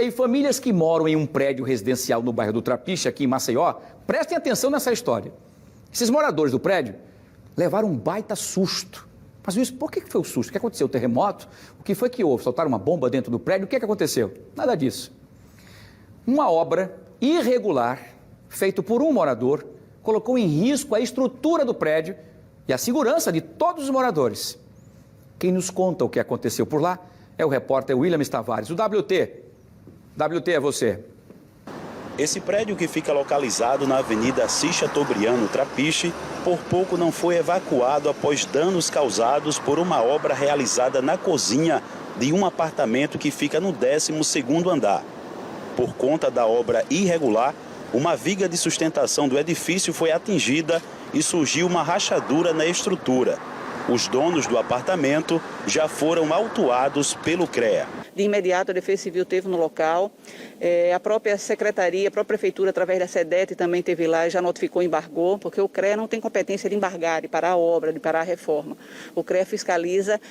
E famílias que moram em um prédio residencial no bairro do Trapiche, aqui em Maceió, prestem atenção nessa história. Esses moradores do prédio levaram um baita susto. Mas Luiz, por que foi o susto? O que aconteceu? O terremoto? O que foi que houve? Soltaram uma bomba dentro do prédio? O que aconteceu? Nada disso. Uma obra irregular, feita por um morador, colocou em risco a estrutura do prédio e a segurança de todos os moradores. Quem nos conta o que aconteceu por lá é o repórter William Tavares. O WT. WT é você. Esse prédio, que fica localizado na Avenida Assis Chateaubriand, Trapiche, por pouco não foi evacuado após danos causados por uma obra realizada na cozinha de um apartamento que fica no 12º andar. Por conta da obra irregular, uma viga de sustentação do edifício foi atingida e surgiu uma rachadura na estrutura. Os donos do apartamento já foram autuados pelo CREA. De imediato, a Defesa Civil esteve no local, a própria Secretaria, a própria Prefeitura, através da SEDET, também esteve lá e já notificou, embargou, porque o CREA não tem competência de embargar, de parar a obra, de parar a reforma. O CREA fiscaliza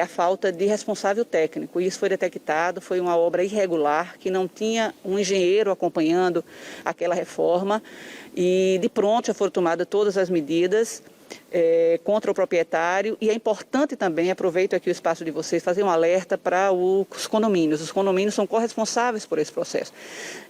a falta de responsável técnico, e isso foi detectado, foi uma obra irregular, que não tinha um engenheiro acompanhando aquela reforma, e de pronto já foram tomadas todas as medidas contra o proprietário. E é importante também, aproveito aqui o espaço de vocês, fazer um alerta para os condomínios. Os condomínios são corresponsáveis por esse processo.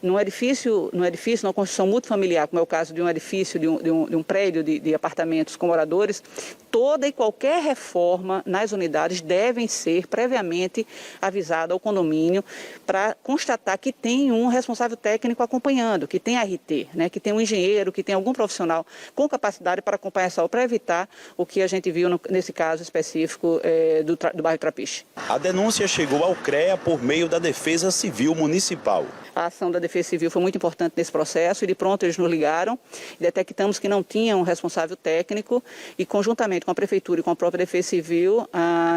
Num edifício, numa construção multifamiliar, como é o caso de um edifício, de um prédio de apartamentos com moradores, toda e qualquer reforma nas unidades devem ser previamente avisada ao condomínio para constatar que tem um responsável técnico acompanhando, que tem RT, né, que tem um engenheiro, que tem algum profissional com capacidade para acompanhar essa obra, para evitar o que a gente viu nesse caso específico do bairro Trapiche. A denúncia chegou ao CREA por meio da Defesa Civil Municipal. A ação da Defesa Civil foi muito importante nesse processo e de pronto eles nos ligaram e detectamos que não tinha um responsável técnico e conjuntamente com a Prefeitura e com a própria Defesa Civil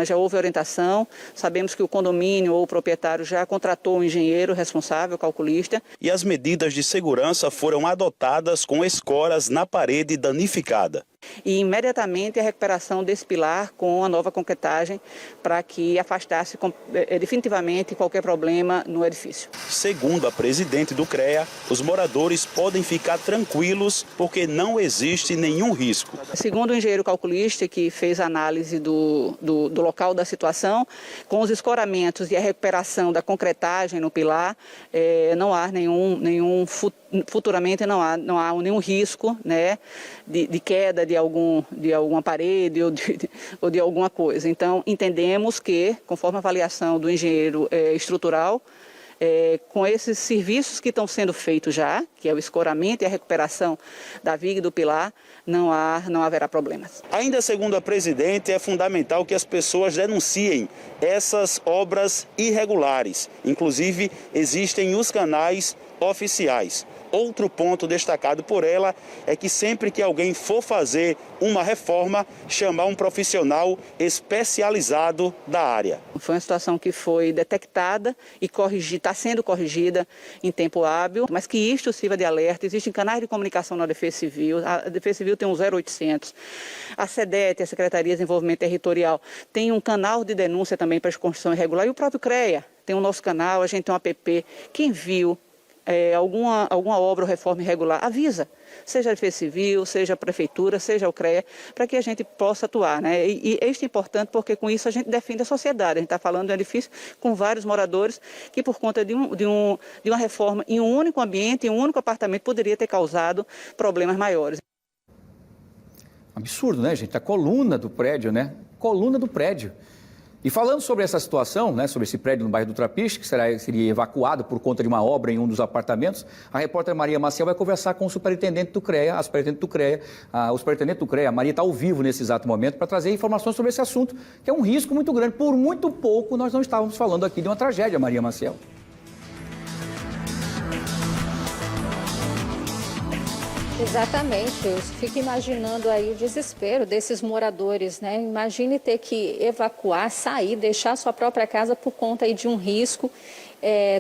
já houve orientação. Sabemos que o condomínio ou o proprietário já contratou um engenheiro responsável, calculista. E as medidas de segurança foram adotadas com escoras na parede danificada. E imediatamente a recuperação desse pilar com a nova concretagem para que afastasse definitivamente qualquer problema no edifício. Segundo a presidente do CREA, os moradores podem ficar tranquilos porque não existe nenhum risco. Segundo o engenheiro calculista que fez a análise do local da situação, com os escoramentos e a recuperação da concretagem no pilar, não há futuramente não há nenhum risco, né, de queda de alguma parede ou de alguma coisa. Então, entendemos que, conforme a avaliação do engenheiro estrutural, com esses serviços que estão sendo feitos já, que é o escoramento e a recuperação da viga e do pilar, não haverá problemas. Ainda segundo a presidente, é fundamental que as pessoas denunciem essas obras irregulares. Inclusive, existem os canais oficiais. Outro ponto destacado por ela é que sempre que alguém for fazer uma reforma, chamar um profissional especializado da área. Foi uma situação que foi detectada e está sendo corrigida em tempo hábil, mas que isto sirva de alerta. Existem canais de comunicação na Defesa Civil, a Defesa Civil tem um 0800, a SEDET, a Secretaria de Desenvolvimento Territorial, tem um canal de denúncia também para a construção irregular, e o próprio CREA tem o nosso canal, a gente tem um app. Quem viu alguma obra ou reforma irregular, avisa, seja a Defesa Civil, seja a Prefeitura, seja o CREA, para que a gente possa atuar, né? E isso é importante porque com isso a gente defende a sociedade. A gente está falando de um edifício com vários moradores que, por conta de uma reforma em um único ambiente, em um único apartamento, poderia ter causado problemas maiores. Absurdo, né, gente? A coluna do prédio, né? Coluna do prédio. E falando sobre essa situação, né, sobre esse prédio no bairro do Trapiche, que seria evacuado por conta de uma obra em um dos apartamentos, a repórter Maria Maciel vai conversar com o superintendente do CREA, o superintendente do CREA, a Maria está ao vivo nesse exato momento, para trazer informações sobre esse assunto, que é um risco muito grande. Por muito pouco nós não estávamos falando aqui de uma tragédia, Maria Maciel. Exatamente, eu fico imaginando aí o desespero desses moradores, né? Imagine ter que evacuar, sair, deixar sua própria casa por conta aí de um risco.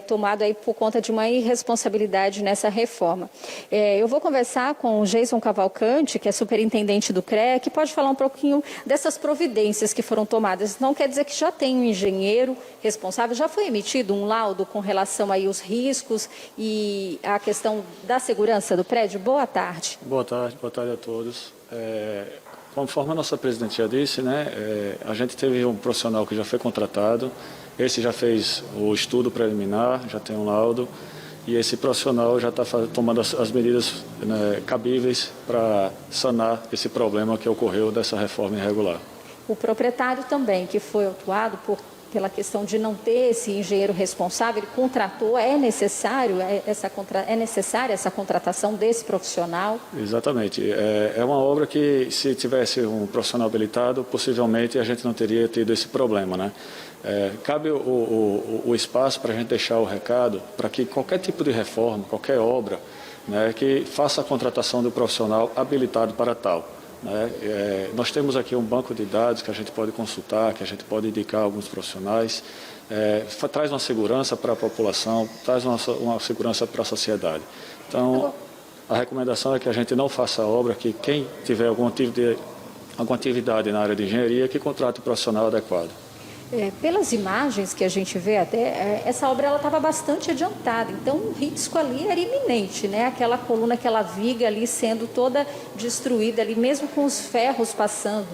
tomado aí por conta de uma irresponsabilidade nessa reforma. Eu vou conversar com o Jason Cavalcante, que é superintendente do CREA, que pode falar um pouquinho dessas providências que foram tomadas. Não quer dizer que já tem um engenheiro responsável, já foi emitido um laudo com relação aí aos riscos e a questão da segurança do prédio? Boa tarde. Boa tarde a todos. Conforme a nossa presidente já disse, né, a gente teve um profissional que já foi contratado, esse já fez o estudo preliminar, já tem um laudo, e esse profissional já está tomando as medidas, né, cabíveis para sanar esse problema que ocorreu dessa reforma irregular. O proprietário também, que foi autuado pela questão de não ter esse engenheiro responsável, ele contratou, é necessária essa contratação desse profissional? Exatamente. É uma obra que, se tivesse um profissional habilitado, possivelmente a gente não teria tido esse problema, né? Cabe o espaço para a gente deixar o recado para que qualquer tipo de reforma, qualquer obra, né, que faça a contratação do profissional habilitado para tal. Nós temos aqui um banco de dados que a gente pode consultar, que a gente pode indicar alguns profissionais, traz uma segurança para a população, traz uma segurança para a sociedade. Então, a recomendação é que a gente não faça a obra, que quem tiver alguma atividade na área de engenharia, que contrate o profissional adequado. Pelas imagens que a gente vê até, essa obra estava bastante adiantada, então o risco ali era iminente, né? Aquela coluna, aquela viga ali sendo toda destruída ali, mesmo com os ferros passando.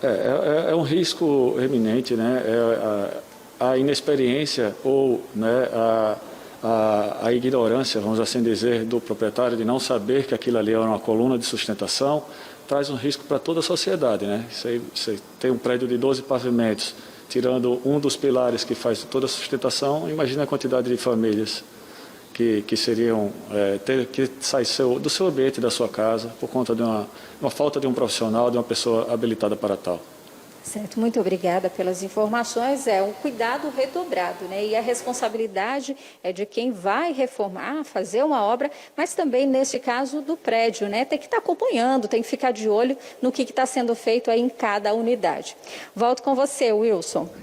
É um risco iminente, né? A inexperiência ou, né, a ignorância, vamos assim dizer, do proprietário de não saber que aquilo ali era uma coluna de sustentação, traz um risco para toda a sociedade, né? Você tem um prédio de 12 pavimentos, tirando um dos pilares que faz toda a sustentação, imagina a quantidade de famílias que seriam ter que sair do seu ambiente, da sua casa, por conta de uma falta de um profissional, de uma pessoa habilitada para tal. Certo, muito obrigada pelas informações. É um cuidado redobrado, né? E a responsabilidade é de quem vai reformar, fazer uma obra, mas também, neste caso, do prédio, né? Tem que estar acompanhando, tem que ficar de olho no que está sendo feito aí em cada unidade. Volto com você, Wilson.